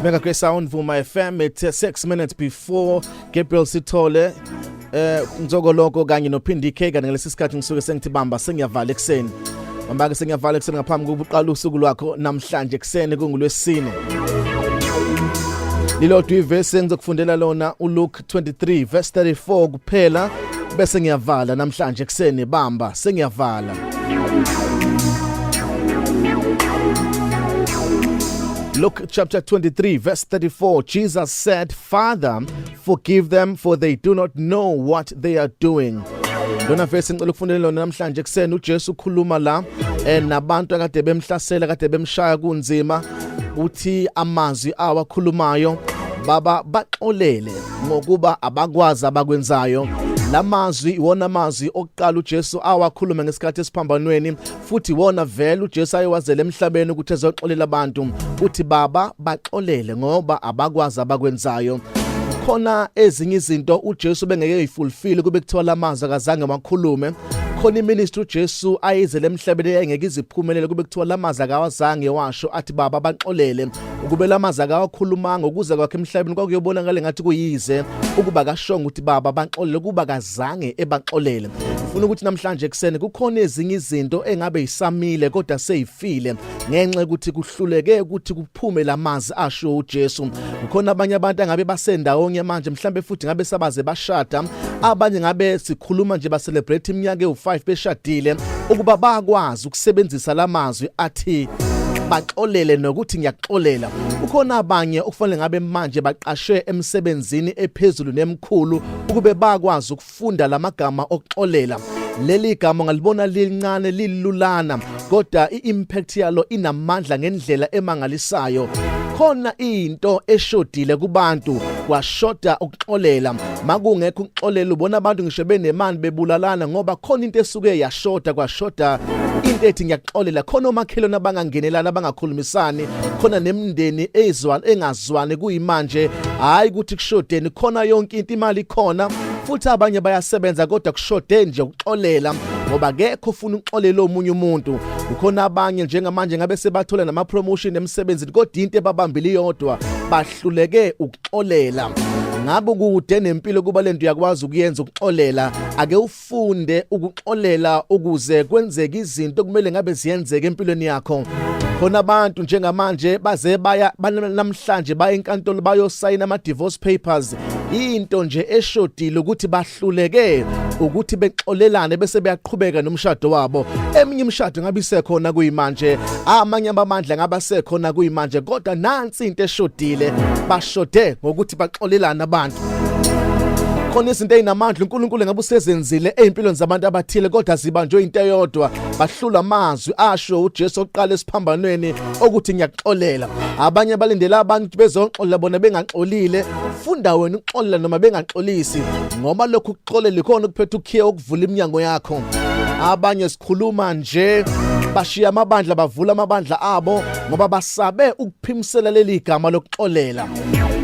Mega Grace Sound Vuma FM. It's 6 minutes before Gabriel Sithole Nzokoloko kanye noPhindi K kanye ngalesi sikhathi ngisuke sengithi bamba sengiyavala ekseni. Bamba ke sengiyavala ekseni ngaphambi kokuqala usuku lwakho namhlanje ekseni kungulwesine. Lilodwa iverse engizokufundela lona uLuke 23 verse 34 kuphela bese ngiyavala namhlanje ekseni bamba sengiyavala. Luke chapter 23 verse 34, Jesus said, Father, forgive them for they do not know what they are doing. Lona verse ngicela ukufundela lona namhlanje ekseni uJesu ukhuluma la nabantu akade bemhlasela kade bemshaya kunzima uthi amazwi awakhulumayo baba baxolele ngokuba abakwazi abakwenzayo. Lamazwi iwona amazwi okuqala uJesu awakhuluma ngesikhathi esiphambanweni futhi wona vele uJesu ayewazela emhlabeni ukuthi ezoxolela abantu uthi baba baxolele ngoba abakwazi abakwenzayo. Khona ezinye izinto uJesu bengeke yifulfill kube kuthiwa lamazwi akazange wakhulume. Khona iministry uJesu ayizele emhlabeni engeke iziphumelele kube kuthiwa lamazwi akawazange washo athi baba baxolele. Ukube lamazwi akawakhulumanga ukuze kwakhe emhlabeni kwakuyobonakala ngathi kuyize ukuba kashonga ukuthi baba baxolele kuba kazange ebaxolele. Ufuna ukuthi namhlanje ekseni kukhona ezinye izinto engabe isamile kodwa seyifile ngenxa ukuthi kuhluleke ukuthi kuphume lamazwi asho uJesu. Kukhona abanye abantu angabe basendawonye manje mhlambe futhi ngabe sabaze bashada, abanye ngabe sikhuluma nje ba celebrate iminyaka e5 beshadile ukuba bakwazi ukusebenzisa lamazwi athi baxolele nokuthi ngiyaxolela. Ukhona abanye okufanele ngabe manje baqashe emsebenzini ephezulu nemkhulu ukube bakwazi ukufunda lamagama okuxolela. Leli gama ngalibona lincane lilulana kodwa iimpact yalo inamandla ngendlela emangalisayo. Khona into eshodile kubantu kwashoda ukuxolela. Makungekho ukuxolela ubona abantu ngisho benemali bebulalana ngoba khona into esuke yashoda kwashoda into ethi ngiyaxolela. Khona omakhelwane abangangenelana abangakhulumisani, khona nemndeni engazwani kuyimanje hayi ukuthi kushodeni khona yonke into imali ikhona futhi abanye bayasebenza kodwa kushode nje ukuxolela ngoba akekho ufuna ukuxolela omunye umuntu. Ukhona abanye njengamanje ngabe sebathola nama promotion emsebenzini kodwa into ebabambile iyodwa bahluleke ukuxolela. Ngabe kude nempilo kuba lento yakwazi ukuyenza ukuxolela, ake ufunde ukuxolela ukuze kwenzeke izinto kumele ngabe ziyenzeke empilweni yakho. Khona abantu njengamanje baze baya namhlanje baya enkantolo bayosayina ama divorce papers. Into nje eshodile ukuthi bahluleke ukuthi bexolelane bese beyaqhubeka nomshado wabo. Eminye imishado ngabe isekhona kuyimanje, amanye amandla ngabe asekhona kuyimanje kodwa nansi into eshodile bashode ngokuthi baxolelane abantu. Khona izinto ezinamandla uNkulunkulu ngabe usezenzile ezimpilweni zabantu abathile kodwa zibanjwe into eyodwa bahlula amazwi asho uJesu oqala esiphambanweni ukuthi ngiyaxolela. Abanye balindela abantu bezoxolela bona bengaxolile. Funda wena ukuxolela noma bengaxolisi ngoba lokhu ukuxolela ikhona kuphethe ukhiya ukuvula iminyango yakho. Abanye sikhuluma nje bashiya amabandla bavula amabandla abo ngoba basabe ukuphimisela leli gama lokuxolela.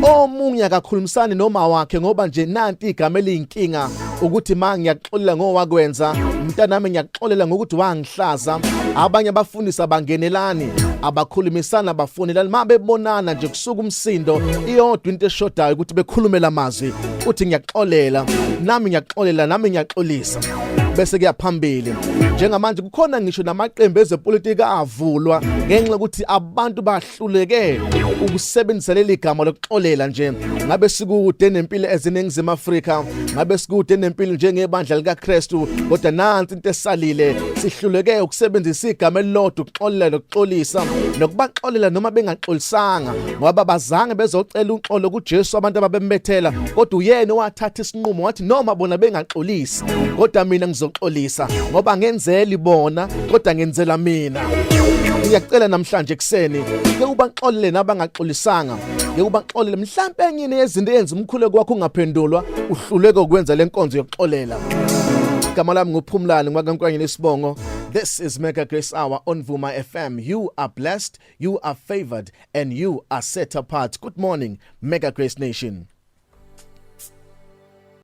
Omunye akakhulumisani noma wakhe ngoba nje nanti igama eliyinkinga ukuthi ma ngiyaxolela ngowakwenza mntanami ngiyaxolela ngokuthi wangihlaza. Abanye bafundisa bangenelani abakhulumisana bafonelana mabebonana nje kusuka umsindo iyodwa into eshodayo ukuthi bekhulumela amazwi uthi ngiyaxolela nami ngiyaxolela nami ngiyaxolisa bese kuyaphambili. Njengamanje kukhona ngisho namaqembu ezepolitiki avulwa ngenxa ukuthi abantu bahluleke ukusebenzisa leli gama lokuxolela. Nje ngabe sikude nempilo eziningizimu Afrika, ngabe sikude nempilo njengebandla likaKristu kodwa nansi into esalile sihluleke ukusebenzisa igama elilodwa ukuxolela nokuxolisa nokubaxolela noma bengaxolisanga ngoba bazange bezocela uxolo kuJesu abantu ababembethela kodwa uyena wathatha isinqumo wathi noma bona bengaxolisi kodwa mina ngizoxolisa ngoba ngenzeli bona kodwa ngenzela mina. Ngiyacela namhlanje ekseni ke ubaxolele nabangaxolisanga, ke ubaxolele mhlambe enye yezinto eyenza umkhuleko wakho ungaphendulwa uhluleke ukwenza lenkonzo yokuxolela. Igama lami nguPhumlani ngwaNkwanyana isibongo. This is Mega Grace Hour on Vuma FM. You are blessed, you are favored and you are set apart. Good morning Mega Grace Nation.